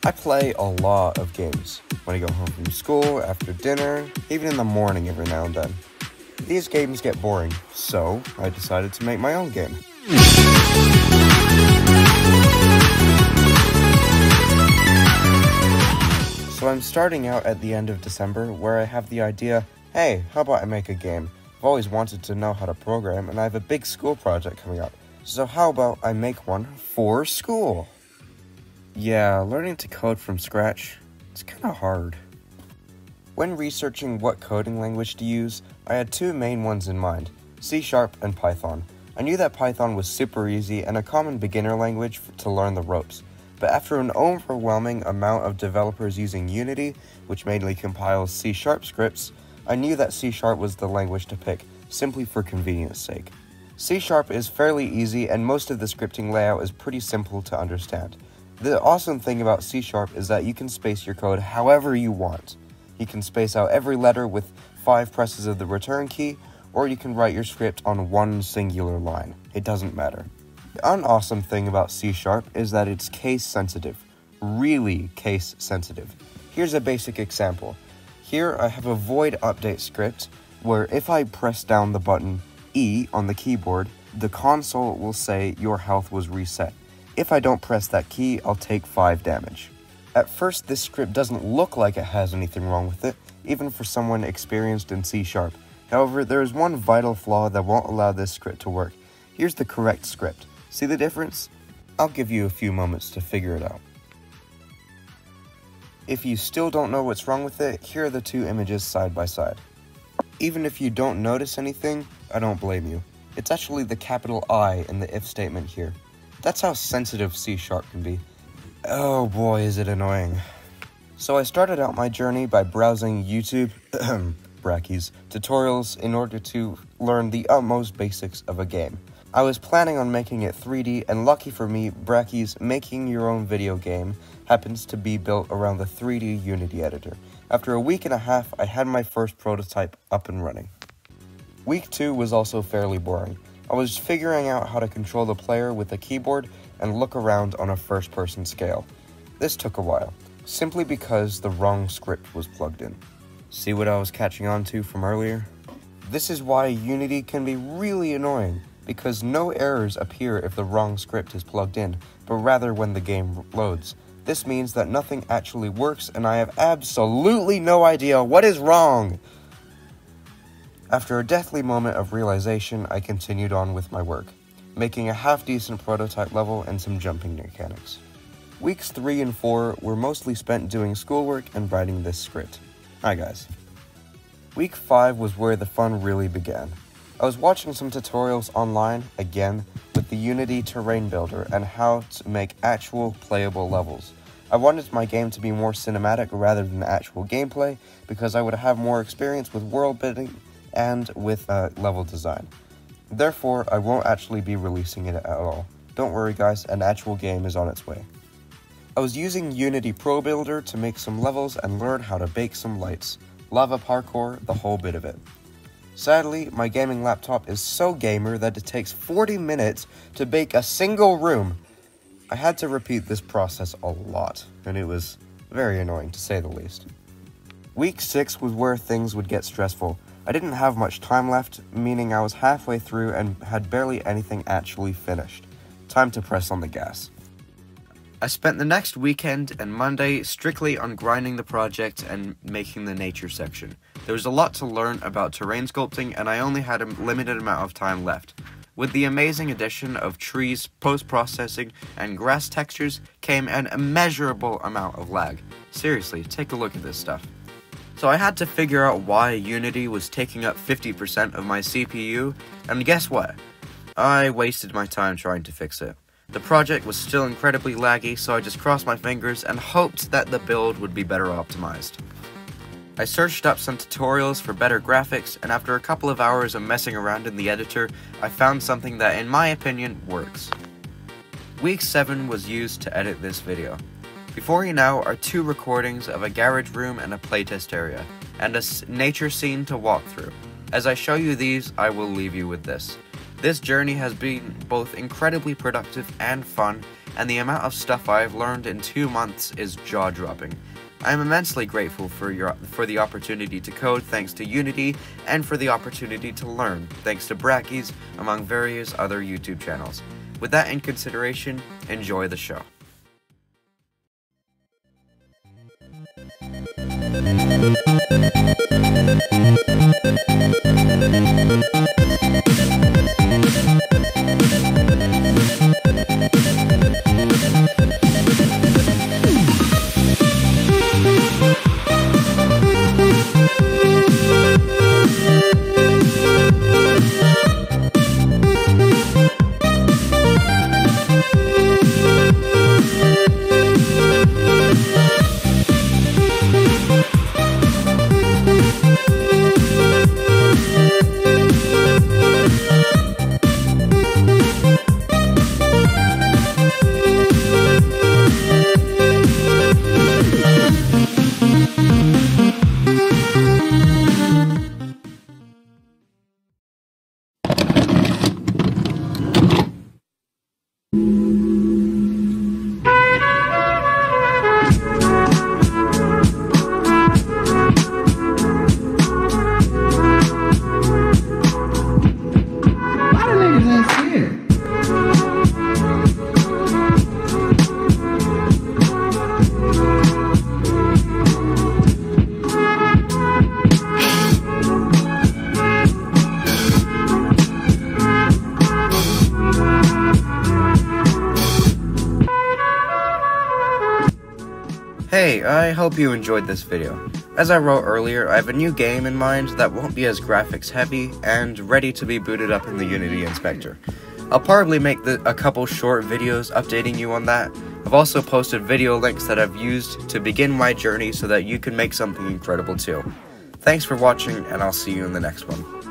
I play a lot of games when I go home from school, after dinner, even in the morning every now and then. These games get boring, so I decided to make my own game. So I'm starting out at the end of December, where I have the idea, hey, how about I make a game? I've always wanted to know how to program, and I have a big school project coming up. So how about I make one for school? Yeah, learning to code from scratch, it's kinda hard. When researching what coding language to use, I had two main ones in mind, C# and Python. I knew that Python was super easy and a common beginner language to learn the ropes. But after an overwhelming amount of developers using Unity, which mainly compiles C# scripts, I knew that C# was the language to pick, simply for convenience sake. C# is fairly easy and most of the scripting layout is pretty simple to understand. The awesome thing about C# is that you can space your code however you want. You can space out every letter with 5 presses of the return key, or you can write your script on one singular line. It doesn't matter. The unawesome thing about C# is that it's case sensitive. Really case sensitive. Here's a basic example. Here I have a void update script where if I press down the button E on the keyboard, the console will say your health was reset. If I don't press that key, I'll take 5 damage. At first, this script doesn't look like it has anything wrong with it, even for someone experienced in C#. However, there is one vital flaw that won't allow this script to work. Here's the correct script. See the difference? I'll give you a few moments to figure it out. If you still don't know what's wrong with it, here are the two images side by side. Even if you don't notice anything, I don't blame you. It's actually the capital I in the if statement here. That's how sensitive C# can be. Oh boy, is it annoying. So I started out my journey by browsing YouTube brackies tutorials in order to learn the utmost basics of a game. I was planning on making it 3D, and lucky for me, brackies making your own video game happens to be built around the 3D Unity editor. After a week and a half, I had my first prototype up and running. Week 2 was also fairly boring. I was figuring out how to control the player with a keyboard and look around on a first-person scale. This took a while, simply because the wrong script was plugged in. See what I was catching on to from earlier? This is why Unity can be really annoying, because no errors appear if the wrong script is plugged in, but rather when the game loads. This means that nothing actually works, and I have absolutely no idea what is wrong! After a deathly moment of realization, I continued on with my work, making a half-decent prototype level and some jumping mechanics. Weeks 3 and 4 were mostly spent doing schoolwork and writing this script. Hi guys. Week 5 was where the fun really began. I was watching some tutorials online, again, with the Unity terrain builder and how to make actual playable levels. I wanted my game to be more cinematic rather than actual gameplay because I would have more experience with world building and with level design. Therefore, I won't actually be releasing it at all. Don't worry guys, an actual game is on its way. I was using Unity Pro Builder to make some levels and learn how to bake some lights. Lava parkour, the whole bit of it. Sadly, my gaming laptop is so gamer that it takes 40 minutes to bake a single room. I had to repeat this process a lot, and it was very annoying to say the least. Week 6 was where things would get stressful. I didn't have much time left, meaning I was halfway through and had barely anything actually finished. Time to press on the gas. I spent the next weekend and Monday strictly on grinding the project and making the nature section. There was a lot to learn about terrain sculpting, and I only had a limited amount of time left. With the amazing addition of trees, post-processing, and grass textures came an immeasurable amount of lag. Seriously, take a look at this stuff. So I had to figure out why Unity was taking up 50% of my CPU, and guess what? I wasted my time trying to fix it. The project was still incredibly laggy, so I just crossed my fingers and hoped that the build would be better optimized. I searched up some tutorials for better graphics, and after a couple of hours of messing around in the editor, I found something that, in my opinion, works. Week 7 was used to edit this video. Before you now are 2 recordings of a garage room and a playtest area, and a nature scene to walk through. As I show you these, I will leave you with this. This journey has been both incredibly productive and fun, and the amount of stuff I've learned in 2 months is jaw-dropping. I am immensely grateful for the opportunity to code thanks to Unity, and for the opportunity to learn thanks to Brackies, among various other YouTube channels. With that in consideration, enjoy the show. Hey, I hope you enjoyed this video. As I wrote earlier, I have a new game in mind that won't be as graphics heavy and ready to be booted up in the Unity Inspector. I'll probably make a couple short videos updating you on that. I've also posted video links that I've used to begin my journey so that you can make something incredible too. Thanks for watching, and I'll see you in the next one.